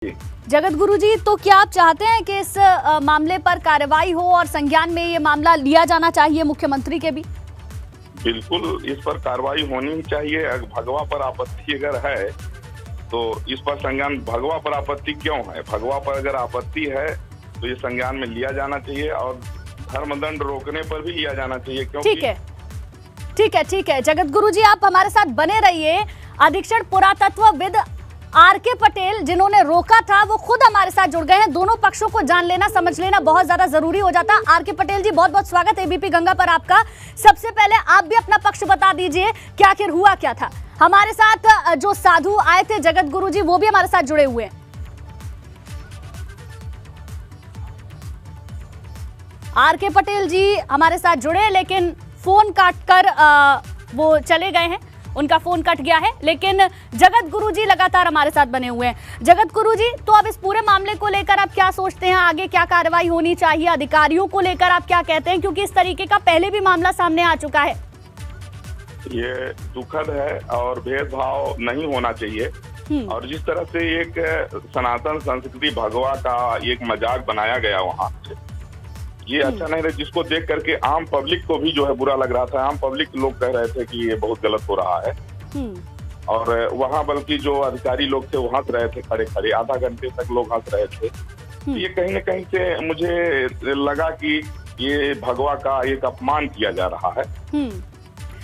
जगत गुरु जी, तो क्या आप चाहते हैं कि इस मामले पर कार्रवाई हो और संज्ञान में ये मामला लिया जाना चाहिए मुख्यमंत्री के भी? बिल्कुल, इस पर कार्रवाई होनी ही चाहिए। भगवा पर आपत्ति अगर है तो इस पर संज्ञान, भगवा पर आपत्ति क्यों है? भगवा पर अगर आपत्ति है तो ये संज्ञान में लिया जाना चाहिए और धर्मदंड रोकने पर भी लिया जाना चाहिए। क्योंकि ठीक है जगत गुरु जी, आप हमारे साथ बने रहिए। अधीक्षण पुरातत्वविद आर.के. पटेल, जिन्होंने रोका था, वो खुद हमारे साथ जुड़ गए हैं। दोनों पक्षों को जान लेना, समझ लेना बहुत ज्यादा जरूरी हो जाता है। आर.के. पटेल जी, बहुत बहुत स्वागत है एबीपी गंगा पर आपका। सबसे पहले आप भी अपना पक्ष बता दीजिए कि आखिर हुआ क्या था। हमारे साथ जो साधु आए थे जगत गुरु जी, वो भी हमारे साथ जुड़े हुए हैं। आर.के. पटेल जी हमारे साथ जुड़े, लेकिन फोन काटकर वो चले गए हैं। उनका फोन कट गया है, लेकिन जगत गुरु जी लगातार हमारे साथ बने हुए हैं। जगत गुरु जी, तो अब इस पूरे मामले को लेकर आप क्या सोचते हैं? आगे क्या कार्रवाई होनी चाहिए? अधिकारियों को लेकर आप क्या कहते हैं? क्योंकि इस तरीके का पहले भी मामला सामने आ चुका है। ये दुखद है और भेदभाव नहीं होना चाहिए। और जिस तरह से एक सनातन संस्कृति भगवा का एक मजाक बनाया गया वहां से, ये अच्छा नहीं रहा। जिसको देख करके आम पब्लिक को भी जो है बुरा लग रहा था। आम पब्लिक लोग कह रहे थे कि ये बहुत गलत हो रहा है। और वहाँ बल्कि जो अधिकारी लोग थे वो हंस रहे थे, खड़े खड़े आधा घंटे तक लोग हंस रहे थे। ये कहीं न कहीं से मुझे लगा कि ये भगवा का एक अपमान किया जा रहा है।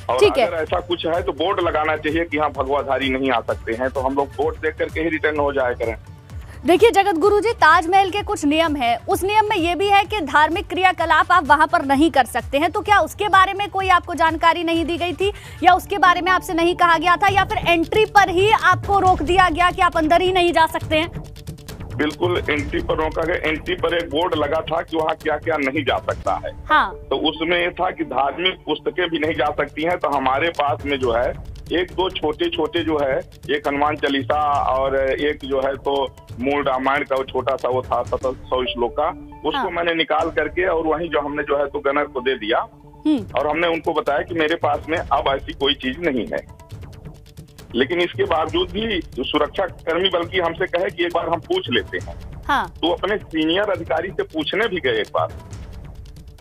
और अगर ऐसा कुछ है तो बोर्ड लगाना चाहिए कि हाँ, भगवाधारी नहीं आ सकते हैं, तो हम लोग बोर्ड देख करके ही रिटर्न हो जाया करें। देखिए जगत गुरु जी, ताजमहल के कुछ नियम है। उस नियम में ये भी है कि धार्मिक क्रियाकलाप आप वहां पर नहीं कर सकते हैं। तो क्या उसके बारे में कोई आपको जानकारी नहीं दी गई थी, या उसके बारे में आपसे नहीं कहा गया था, या फिर एंट्री पर ही आपको रोक दिया गया कि आप अंदर ही नहीं जा सकते हैं? बिल्कुल, एंट्री पर रोका गया। एंट्री पर एक बोर्ड लगा था कि वहाँ क्या क्या नहीं जा सकता है। हाँ। तो उसमें ये था कि धार्मिक पुस्तकें भी नहीं जा सकती हैं। तो हमारे पास में जो है एक दो छोटे छोटे जो है, एक हनुमान चालीसा और एक जो है तो मूल रामायण का वो छोटा सा वो था 700 श्लोक का, उसको मैंने निकाल करके और वहीं जो हमने जो है तो गनर को दे दिया। और हमने उनको बताया कि मेरे पास में अब ऐसी कोई चीज नहीं है। लेकिन इसके बावजूद भी सुरक्षा कर्मी बल्कि हमसे कहे कि एक बार हम पूछ लेते हैं। हाँ। तो अपने सीनियर अधिकारी से पूछने भी गए एक बार,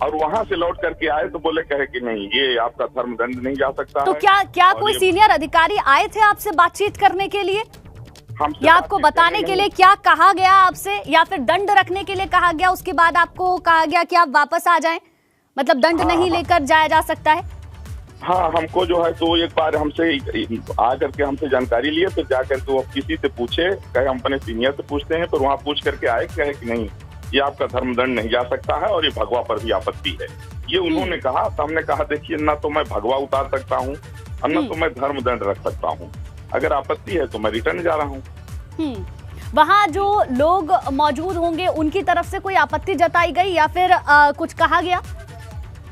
और वहां से लौट करके आए तो बोले, कहे कि नहीं, ये आपका धर्मदंड नहीं जा सकता तो है। क्या कोई सीनियर अधिकारी आए थे आपसे बातचीत करने के लिए, या आपको बताने के लिए क्या कहा गया आपसे, या फिर दंड रखने के लिए कहा गया? उसके बाद आपको कहा गया कि आप वापस आ जाएं, मतलब दंड नहीं लेकर जाया जा सकता है? हाँ, हमको जो है तो एक बार हमसे आ करके हमसे जानकारी लिए, फिर जाकर के वो किसी से पूछे, कहे हम अपने सीनियर से पूछते हैं। तो वहाँ पूछ करके आए, कहे कि नहीं, ये आपका धर्मदंड नहीं जा सकता है और ये भगवा पर भी आपत्ति है, ये उन्होंने कहा। तो हमने कहा, देखिए, ना तो मैं भगवा उतार सकता हूँ और न तो मैं धर्मदंड रख सकता हूँ। अगर आपत्ति है तो मैं रिटर्न जा रहा हूँ। वहाँ जो लोग मौजूद होंगे उनकी तरफ से कोई आपत्ति जताई गई या फिर कुछ कहा गया?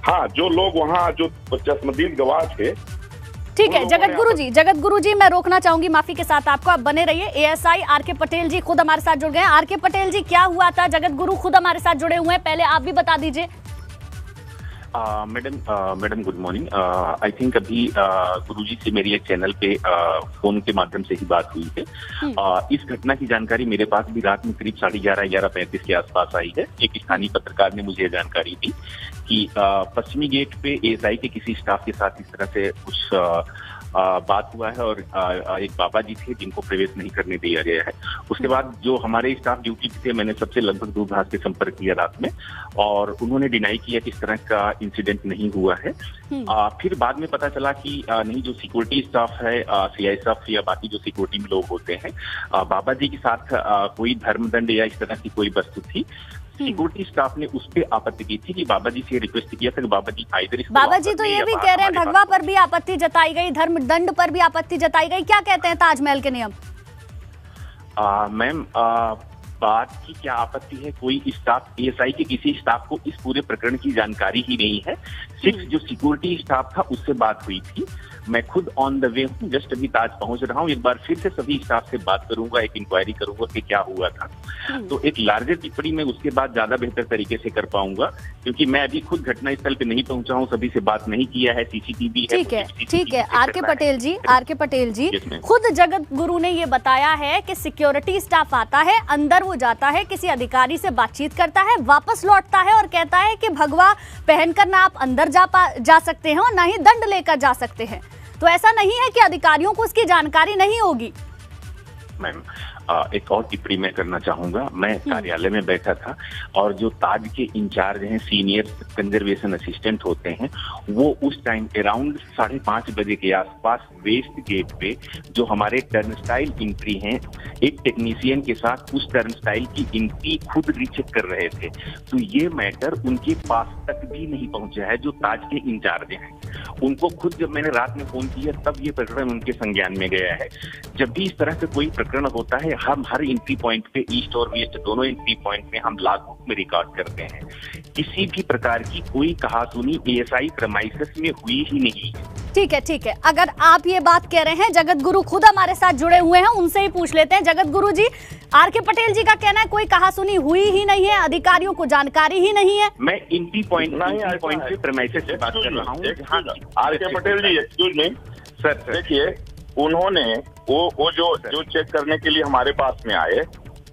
हाँ, जो लोग वहाँ जो चश्मदीद गवाह थे। ठीक है जगत गुरु जी, मैं रोकना चाहूंगी माफी के साथ आपको, आप बने रहिए। ASI R K. पटेल जी खुद हमारे साथ जुड़ गए हैं। आर.के. पटेल जी, क्या हुआ था? जगत गुरु खुद हमारे साथ जुड़े हुए हैं, पहले आप भी बता दीजिए। Madam good morning. I think अभी गुरुजी से मेरी एक चैनल पे फोन के माध्यम से ही बात हुई है। इस घटना की जानकारी मेरे पास भी रात में करीब 11:30 के आसपास आई है। एक स्थानीय पत्रकार ने मुझे जानकारी दी कि पश्चिमी गेट पे एएसआई के किसी स्टाफ के साथ इस तरह से कुछ बात हुआ है और एक बाबा जी थे जिनको प्रवेश नहीं करने दिया गया है। उसके बाद जो हमारे स्टाफ ड्यूटी थे, मैंने सबसे लगभग दूरभाष से संपर्क किया रात में, और उन्होंने डिनाई किया कि इस तरह का इंसिडेंट नहीं हुआ है। फिर बाद में पता चला कि नहीं, जो सिक्योरिटी स्टाफ है, सीआई स्टाफ या बाकी जो सिक्योरिटी में लोग होते हैं, बाबा जी के साथ कोई धर्मदंड या इस तरह की कोई वस्तु थी। सिक्योरिटी स्टाफ ने उस पर आपत्ति की थी कि बाबा जी से रिक्वेस्ट किया था कि बाबा जी आइदर बाबा जी तो ये भी कह रहे हैं भगवा पर भी आपत्ति जताई गई, धर्मदंड पर भी आपत्ति जताई गई। क्या कहते हैं ताजमहल के नियम? मैम, बात की क्या आपत्ति है? कोई स्टाफ, एएसआई के किसी स्टाफ को इस पूरे प्रकरण की जानकारी ही नहीं है। सिर्फ जो सिक्योरिटी स्टाफ था उससे बात हुई थी। मैं खुद ऑन द वे हूँ, जस्ट अभी ताज पहुंच रहा हूँ। एक बार फिर से सभी स्टाफ से बात करूंगा, एक इंक्वायरी करूंगा कि क्या हुआ था। तो एक लार्जर टिप्पणी मैं उसके बाद ज्यादा बेहतर तरीके से कर पाऊंगा, क्योंकि मैं अभी खुद घटनास्थल पे नहीं पहुंचा हूँ, सभी से बात नहीं किया है, सीसीटीवी है। ठीक है आर के पटेल जी खुद जगत गुरु ने ये बताया है कि सिक्योरिटी स्टाफ आता है, अंदर वो जाता है, किसी अधिकारी से बातचीत करता है, वापस लौटता है और कहता है कि भगवा पहनकर ना आप अंदर जा सकते हैं और ना ही दंड लेकर जा सकते हैं। तो ऐसा नहीं है कि अधिकारियों को उसकी जानकारी नहीं होगी। मैम एक और टिप्पणी मैं करना चाहूंगा। मैं कार्यालय में बैठा था और जो ताज के इंचार्ज हैं, सीनियर कंजर्वेशन असिस्टेंट होते हैं, वो उस टाइम अराउंड 5:30 बजे के आसपास वेस्ट गेट पे जो हमारे टर्नस्टाइल एंट्री हैं, एक टेक्नीशियन के साथ उस टर्नस्टाइल की एंट्री खुद रीचेक कर रहे थे। तो ये मैटर उनके पास तक भी नहीं पहुंचा है जो ताज के इंचार्ज हैं। उनको खुद जब मैंने रात में फोन किया तब ये प्रकरण उनके संज्ञान में गया है। जब भी इस तरह से कोई प्रकरण होता है, हम हर एंट्री पॉइंट पे, ईस्ट और वेस्ट दोनों एंट्री पॉइंट में हम लॉग बुक में रिकॉर्ड करते हैं। किसी भी प्रकार की कोई कहासुनी एएसआई प्रेमाइसेस में हुई ही नहीं है। ठीक है अगर आप ये बात कह रहे हैं, जगत गुरु खुद हमारे साथ जुड़े हुए हैं, उनसे ही पूछ लेते हैं। जगत गुरु जी, आर के पटेल जी का कहना है कोई कहासुनी हुई ही नहीं है, अधिकारियों को जानकारी ही नहीं है। मैं एंट्री पॉइंट से प्रेमाइसेस से बात कर रहा हूँ। आर के पटेल जी, एक्सक्यूज मी सर, देखिए उन्होंने वो जो चेक करने के लिए हमारे पास में आए,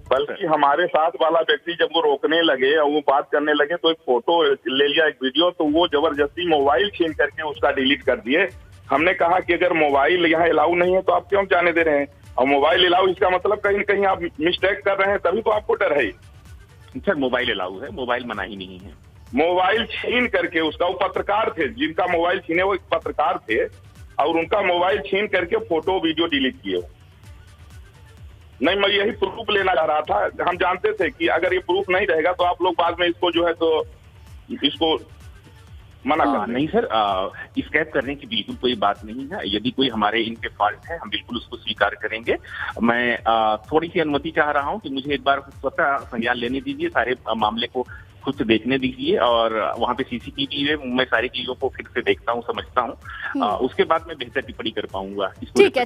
बल्कि हमारे साथ वाला व्यक्ति जब वो रोकने लगे और वो बात करने लगे तो एक फोटो ले लिया, एक वीडियो, तो वो जबरदस्ती मोबाइल छीन करके उसका डिलीट कर दिए। हमने कहा कि अगर मोबाइल यहाँ अलाउ नहीं है तो आप क्यों जाने दे रहे हैं, और मोबाइल अलाउ इसका मतलब कहीं न कहीं आप मिस्टेक कर रहे हैं, तभी तो आपको डर है। सर मोबाइल अलाउ है, मोबाइल मना ही नहीं है। मोबाइल छीन करके उसका, वो पत्रकार थे, जिनका मोबाइल छीने वो एक पत्रकार थे, और उनका मोबाइल छीन करके फोटो वीडियो डिलीट किए। नहीं, मैं यही प्रूफ लेना चाह रहा था। हम जानते थे कि अगर ये प्रूफ नहीं रहेगा तो आप लोग बाद में इसको जो है तो इसको मना कर। नहीं सर, स्कैप करने की बिल्कुल कोई बात नहीं है। यदि कोई हमारे इनके फॉल्ट है, हम बिल्कुल उसको स्वीकार करेंगे। मैं थोड़ी सी अनुमति चाह रहा हूं कि मुझे एक बार स्वतः संज्ञान लेने दीजिए, सारे मामले को खुद से देखने दीजिए, और वहाँ पे सीसीटीवी है, मैं सारी चीजों को फिर से देखता हूँ, समझता हूँ, उसके बाद मैं बेहतर टिप्पणी कर पाऊंगा। ठीक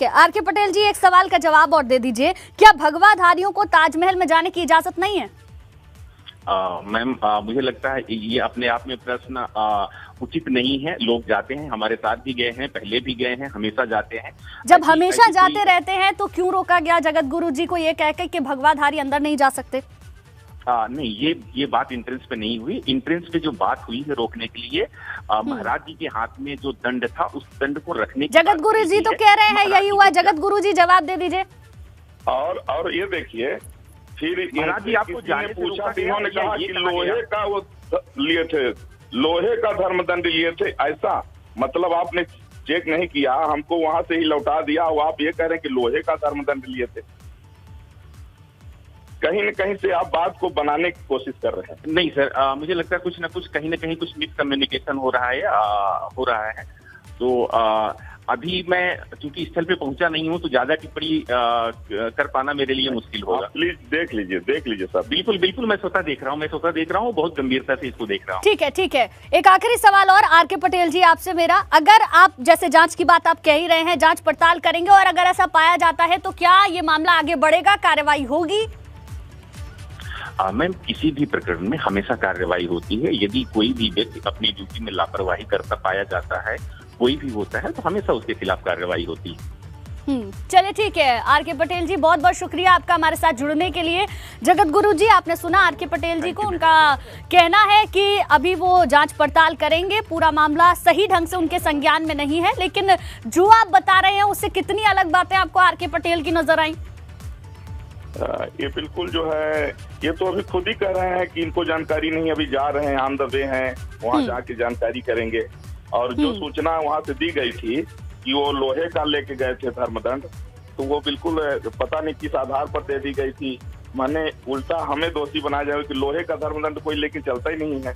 है आर के पटेल जी, एक सवाल का जवाब और दे दीजिए, क्या भगवाधारियों को ताजमहल में जाने की इजाजत नहीं है? मैम मुझे लगता है ये अपने आप में प्रश्न उचित नहीं है। लोग जाते हैं, हमारे साथ भी गए हैं, पहले भी गए हैं, हमेशा जाते हैं। जब हमेशा जाते रहते हैं तो क्यों रोका गया जगत गुरु जी को ये कहकर कि भगवाधारी अंदर नहीं जा सकते? नहीं, ये बात इंट्रेंस पे नहीं हुई। इंट्रेंस पे जो बात हुई है रोकने के लिए, महाराज जी के हाथ में जो दंड था उस दंड को रखने की जगत गुरु जी तो कह रहे हैं यही हुआ। जगत गुरु जी जवाब दे दीजिए। और ये देखिए, फिर महाराज जी आपको जाने पूछा, इन्होंने कहा कि लोहे का वो लिए थे, लोहे का धर्मदंड लिए थे। ऐसा मतलब आपने चेक नहीं किया, हमको वहां से ही लौटा दिया, और आप ये कह रहे हैं कि लोहे का धर्मदंड लिए थे। कहीं न कहीं से आप बात को बनाने की कोशिश कर रहे हैं। नहीं सर, मुझे लगता है कुछ न कुछ कहीं न कहीं कुछ मिसकम्युनिकेशन हो रहा है। तो अभी मैं चूंकि स्थल पे पहुंचा नहीं हूं तो ज्यादा टिप्पणी कर पाना मेरे लिए मुश्किल होगा। प्लीज देख लीजिए सर। बिल्कुल मैं स्वतः देख रहा हूँ, बहुत गंभीरता से इसको देख रहा हूँ। ठीक है एक आखिरी सवाल और आर के पटेल जी आपसे मेरा, अगर आप जैसे जांच की बात आप कह ही रहे हैं, जांच पड़ताल करेंगे और अगर ऐसा पाया जाता है तो क्या ये मामला आगे बढ़ेगा, कार्रवाई होगी? मैम किसी भी प्रकरण में हमेशा कार्रवाई होती है। यदि कोई भी व्यक्ति अपनी ड्यूटी में लापरवाही करता पाया जाता है, कोई भी होता है, तो हमेशा उसके खिलाफ कार्रवाई होती है। चलिए ठीक है आर के पटेल जी, बहुत बहुत शुक्रिया आपका हमारे साथ जुड़ने के लिए। जगत गुरु जी, आपने सुना आर के पटेल जी को, उनका कहना है कि अभी वो जांच पड़ताल करेंगे, पूरा मामला सही ढंग से उनके संज्ञान में नहीं है। लेकिन जो आप बता रहे हैं उससे कितनी अलग बातें आपको आर के पटेल की नजर आई? ये बिल्कुल जो है, ये तो अभी खुद ही कह रहे हैं कि इनको जानकारी नहीं, अभी जा रहे हैं, ऑन द वे हैं, वहाँ जाके जानकारी करेंगे। और जो सूचना वहाँ से दी गई थी कि वो लोहे का लेके गए थे धर्मदंड, तो वो बिल्कुल पता नहीं किस आधार पर दे दी गई थी। माने उल्टा हमें दोषी बनाया जाए कि लोहे का धर्मदंड कोई लेके चलता ही नहीं है।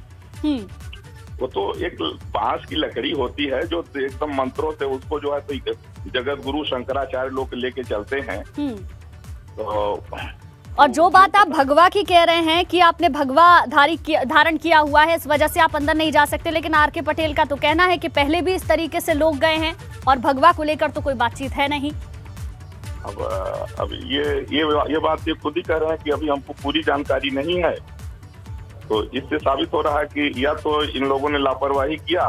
वो तो एक बांस की लकड़ी होती है जो एकदम मंत्रों से उसको जो है तो जगत गुरु शंकराचार्य लोग लेके चलते हैं। तो और जो बात आप भगवा की कह रहे हैं कि आपने भगवा धारण किया हुआ है, इस वजह से आप अंदर नहीं जा सकते, लेकिन आरके पटेल का तो कहना है कि पहले भी इस तरीके से लोग गए हैं और भगवा को लेकर तो कोई बातचीत है नहीं। अब ये बात ये खुद ही कह रहे हैं कि अभी हमको पूरी जानकारी नहीं है, तो इससे साबित हो रहा है कि या तो इन लोगों ने लापरवाही किया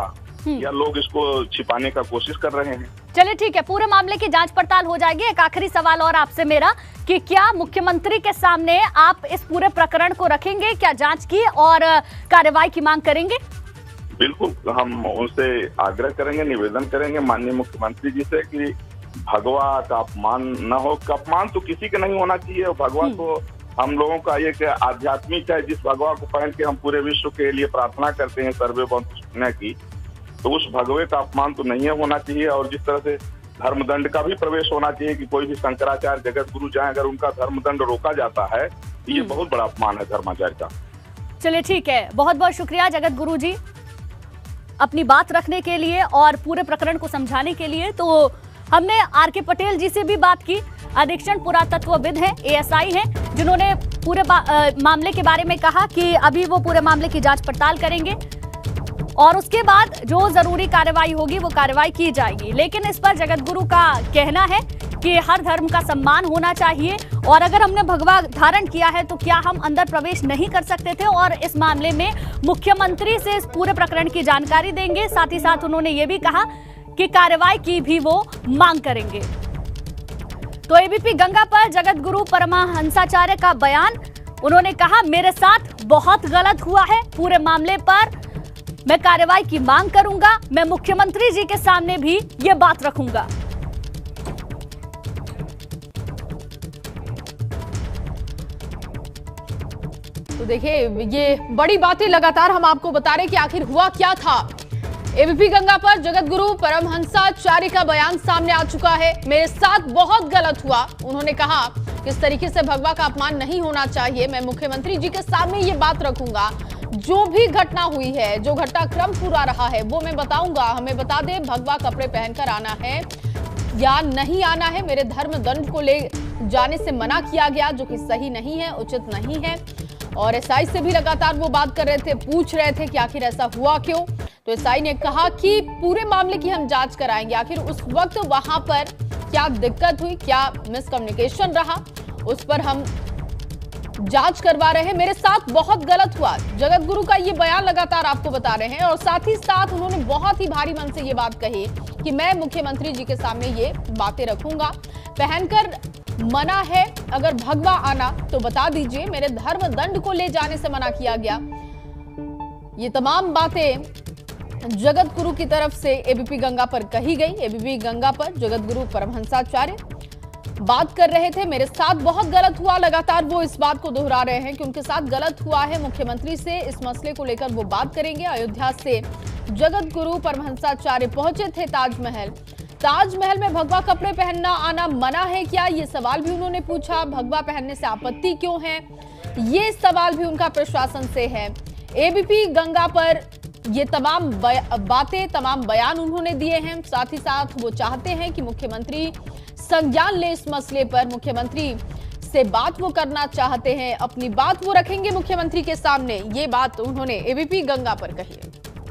या लोग इसको छिपाने का कोशिश कर रहे हैं। चलिए ठीक है, पूरे मामले की जांच पड़ताल हो जाएगी। एक आखिरी सवाल और आपसे मेरा कि क्या मुख्यमंत्री के सामने आप इस पूरे प्रकरण को रखेंगे, क्या जांच की और कार्रवाई की मांग करेंगे? बिल्कुल, हम उनसे आग्रह करेंगे, निवेदन करेंगे माननीय मुख्यमंत्री जी से कि भगवा का अपमान न हो। अपमान तो किसी का नहीं होना चाहिए। भगवा तो हम लोगों का एक आध्यात्मिक है, जिस भगवा को पहन के हम पूरे विश्व के लिए प्रार्थना करते हैं सर्वे बंधु की, तो उस भगवे का अपमान तो नहीं होना चाहिए। और जिस तरह से धर्मदंड का भी प्रवेश होना चाहिए कि कोई भी शंकराचार्य जगत गुरु जाए, अगर उनका धर्मदंड रोका जाता है तो ये बहुत बड़ा अपमान है धर्माचार्य का। चलिए ठीक है, बहुत बहुत शुक्रिया जगत गुरु जी अपनी बात रखने के लिए और पूरे प्रकरण को समझाने के लिए। तो हमने आरके पटेल जी से भी बात की, अधीक्षण पुरातत्वविद हैं, एएसआई हैं, जिन्होंने पूरे मामले के बारे में कहा कि अभी वो पूरे मामले की जांच पड़ताल करेंगे और उसके बाद जो जरूरी कार्रवाई होगी वो कार्रवाई की जाएगी। लेकिन इस पर जगत गुरु का कहना है कि हर धर्म का सम्मान होना चाहिए और अगर हमने भगवा धारण किया है तो क्या हम अंदर प्रवेश नहीं कर सकते थे, और इस मामले में मुख्यमंत्री से इस पूरे प्रकरण की जानकारी देंगे। साथ ही साथ उन्होंने ये भी कहा कि कार्रवाई की भी वो मांग करेंगे। तो एबीपी गंगा पर जगत गुरु परमहंसाचार्य का बयान, उन्होंने कहा मेरे साथ बहुत गलत हुआ है, पूरे मामले पर मैं कार्रवाई की मांग करूंगा, मैं मुख्यमंत्री जी के सामने भी ये बात रखूंगा। तो देखिए, ये बड़ी बातें लगातार हम आपको बता रहे कि आखिर हुआ क्या था। एबीपी गंगा पर जगत गुरु परमहंसाचार्य का बयान सामने आ चुका है। मेरे साथ बहुत गलत हुआ, उन्होंने कहा किस तरीके से भगवा का अपमान नहीं होना चाहिए, मैं मुख्यमंत्री जी के सामने ये बात रखूंगा। जो भी घटना हुई है, जो घटनाक्रम पूरा रहा है वो मैं बताऊंगा। हमें बता दें भगवा कपड़े पहनकर आना है या नहीं आना है। मेरे धर्म दंड को ले जाने से मना किया गया, जो कि सही नहीं है, उचित नहीं है। और एसआई से भी लगातार वो बात कर रहे थे, पूछ रहे थे कि आखिर ऐसा हुआ क्यों। तो एसआई ने कहा कि पूरे मामले की हम जांच कराएंगे, आखिर उस वक्त वहां पर क्या दिक्कत हुई, क्या मिसकम्युनिकेशन रहा, उस पर हम जांच करवा रहे हैं। मेरे साथ बहुत गलत हुआ, जगत गुरु का ये बयान लगातार आपको बता रहे हैं। और साथ ही साथ उन्होंने बहुत ही भारी मन से ये बात कही कि मैं मुख्यमंत्री जी के सामने ये बातें रखूंगा। पहनकर मना है, अगर भगवा आना तो बता दीजिए, मेरे धर्म दंड को ले जाने से मना किया गया। ये तमाम बातें जगत गुरु की तरफ से एबीपी गंगा पर कही गई। एबीपी गंगा पर जगत गुरु परमहंसाचार्य बात कर रहे थे, मेरे साथ बहुत गलत हुआ। लगातार वो इस बात को दोहरा रहे हैं कि उनके साथ गलत हुआ है। मुख्यमंत्री से इस मसले को लेकर वो बात करेंगे। अयोध्या से जगत गुरु परमहंसाचार्य पहुंचे थे ताजमहल। ताजमहल में भगवा कपड़े पहनना आना मना है क्या, ये सवाल भी उन्होंने पूछा। भगवा पहनने से आपत्ति क्यों है, ये सवाल भी उनका प्रशासन से है। एबीपी गंगा पर ये तमाम बातें, तमाम बयान उन्होंने दिए हैं। साथ ही साथ वो चाहते हैं कि मुख्यमंत्री संज्ञान ले इस मसले पर, मुख्यमंत्री से बात वो करना चाहते हैं, अपनी बात वो रखेंगे मुख्यमंत्री के सामने। ये बात उन्होंने एबीपी गंगा पर कही है।